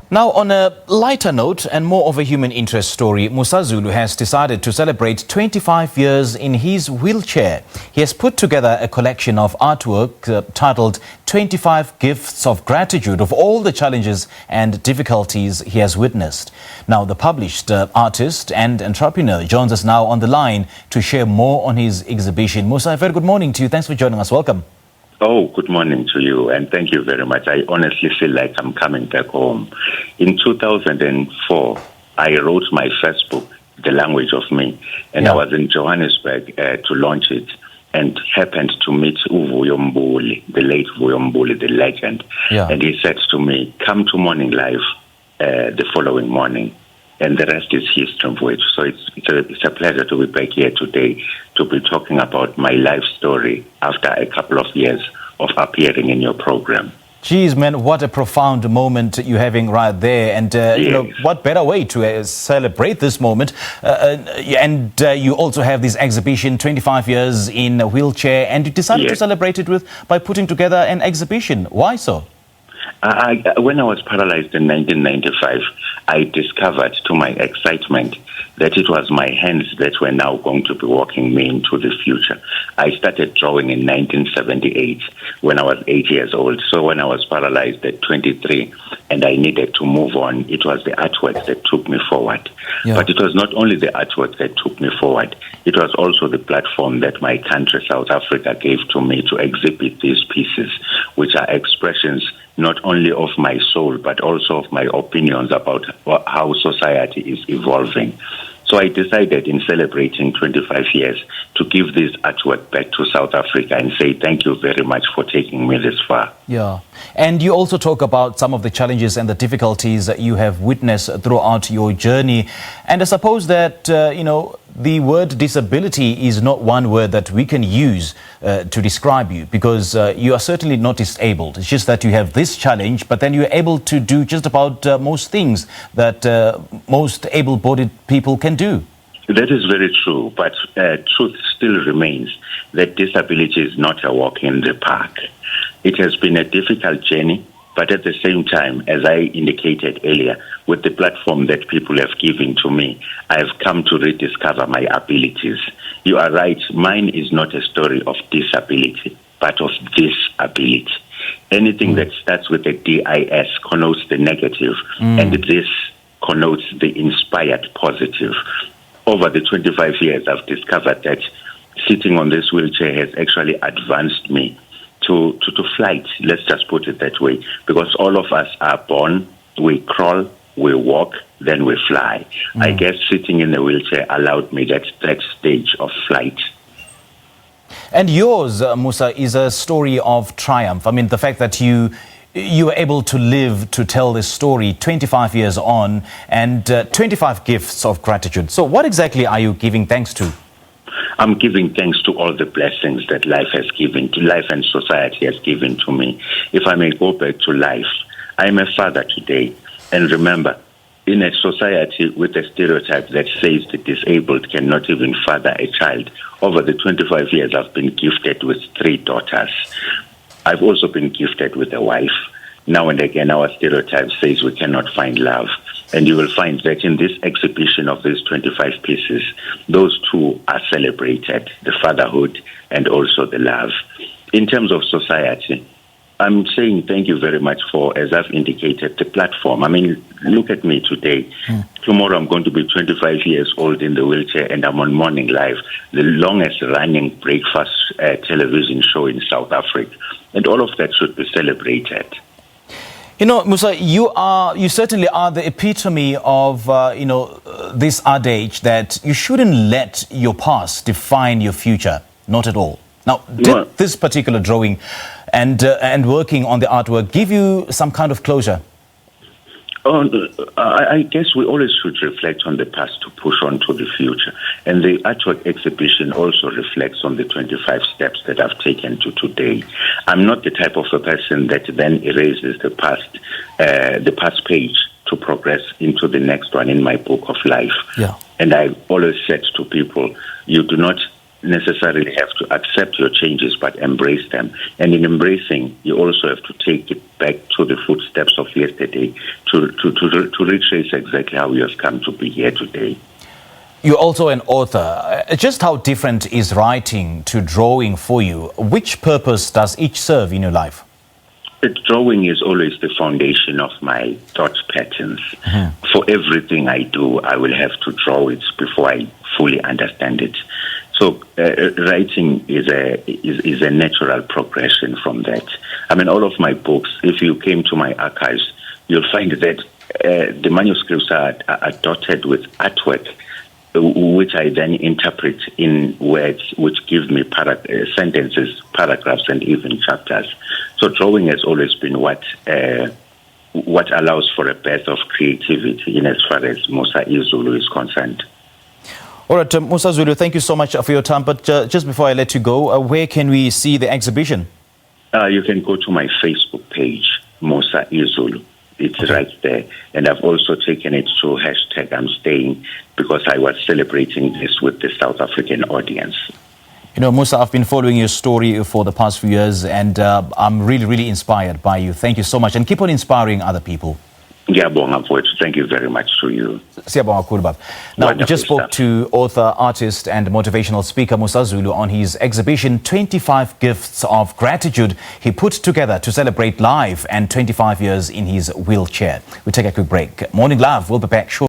Now, on a lighter note and more of a human interest story, Musa Zulu has decided to celebrate 25 years in his wheelchair. He has put together a collection of artwork titled 25 Gifts of Gratitude of all the challenges and difficulties he has witnessed. Now, the published artist and entrepreneur joins us now on the line to share more on his exhibition. Musa, a very good morning to you. Thanks for joining us. Welcome. Oh, good morning to you, and thank you very much. I honestly feel like I'm coming back home. In 2004, I wrote my first book, The Language of Me, and I was in Johannesburg to launch it, and happened to meet Vuyo Mbuli, the late Vuyo Mbuli, the legend. And he said to me, come to Morning Live the following morning. And the rest is history, which. So it's a pleasure to be back here today to be talking about my life story after a couple of years of appearing in your program. Geez, man, what a profound moment you're having right there. And, you know, what better way to celebrate this moment? You also have this exhibition, 25 years in a wheelchair, and you decided to celebrate it by putting together an exhibition. Why so? When I was paralyzed in 1995, I discovered to my excitement that it was my hands that were now going to be walking me into the future. I started drawing in 1978 when I was 8 years old. So when I was paralyzed at 23 and I needed to move on, it was the artwork that took me forward. But it was not only the artwork that took me forward, it was also the platform that my country, South Africa, gave to me to exhibit these pieces, which are expressions not only of my soul, but also of my opinions about how society is evolving. So I decided in celebrating 25 years to give this artwork back to South Africa and say thank you very much for taking me this far. Yeah. And you also talk about some of the challenges and the difficulties that you have witnessed throughout your journey. And I suppose that, you know, the word disability is not one word that we can use to describe you, because you are certainly not disabled. It's just that you have this challenge, but then you're able to do just about most things that most able-bodied people can do. That is very true, but truth still remains that disability is not a walk in the park. It has been a difficult journey, but at the same time, as I indicated earlier, with the platform that people have given to me, I have come to rediscover my abilities. You are right, mine is not a story of disability, but of disability. Anything that starts with a DIS connotes the negative, and this connotes the inspired positive. Over the 25 years, I've discovered that sitting on this wheelchair has actually advanced me to flight, let's just put it that way, because all of us are born, we crawl, we walk, then we fly. I guess sitting in a wheelchair allowed me that stage of flight. And yours, Musa, is a story of triumph. I mean, the fact that you were able to live to tell this story 25 years on, and 25 gifts of gratitude. So what exactly are you giving thanks to? I'm giving thanks to all the blessings that life has given to life and society has given to me. If I may go back to life, I'm a father today. And remember, in a society with a stereotype that says the disabled cannot even father a child, over the 25 years I've been gifted with 3 daughters. I've also been gifted with a wife. Now and again, our stereotype says we cannot find love. And you will find that in this exhibition of these 25 pieces, those two are celebrated, the fatherhood and also the love. In terms of society, I'm saying thank you very much for, as I've indicated, the platform. I mean, look at me today. Tomorrow I'm going to be 25 years old in the wheelchair, and I'm on Morning Live, the longest running breakfast television show in South Africa. And all of that should be celebrated. You know, Musa, you certainly are the epitome of, this adage that you shouldn't let your past define your future. Not at all. Now, did this particular drawing and working on the artwork give you some kind of closure? I guess we always should reflect on the past to push on to the future. And the artwork exhibition also reflects on the 25 steps that I've taken to today. I'm not the type of a person that then erases the past page to progress into the next one in my book of life. And I always said to people, you do not necessarily have to accept your changes, but embrace them. And in embracing, you also have to take it back to the footsteps of yesterday to retrace exactly how you have come to be here today. You're also an author. Just how different is writing to drawing for you? Which purpose does each serve in your life? Drawing is always the foundation of my thought patterns. For everything I do, I will have to draw it before I fully understand it. So writing is a natural progression from that. I mean, all of my books, if you came to my archives, you'll find that the manuscripts are dotted with artwork, which I then interpret in words which give me sentences, paragraphs, and even chapters. So drawing has always been what allows for a birth of creativity in as far as Musa Zulu is concerned. All right, Musa Zulu, thank you so much for your time. But just before I let you go, where can we see the exhibition? You can go to my Facebook page, Musa Zulu. It's right there. And I've also taken it to hashtag I'm staying because I was celebrating this with the South African audience. You know, Musa, I've been following your story for the past few years and I'm really, really inspired by you. Thank you so much and keep on inspiring other people. Thank you very much to you. Now, we just spoke to author, artist and motivational speaker Musa Zulu on his exhibition 25 Gifts of Gratitude he put together to celebrate life and 25 years in his wheelchair. We take a quick break. Morning Love, we'll be back shortly.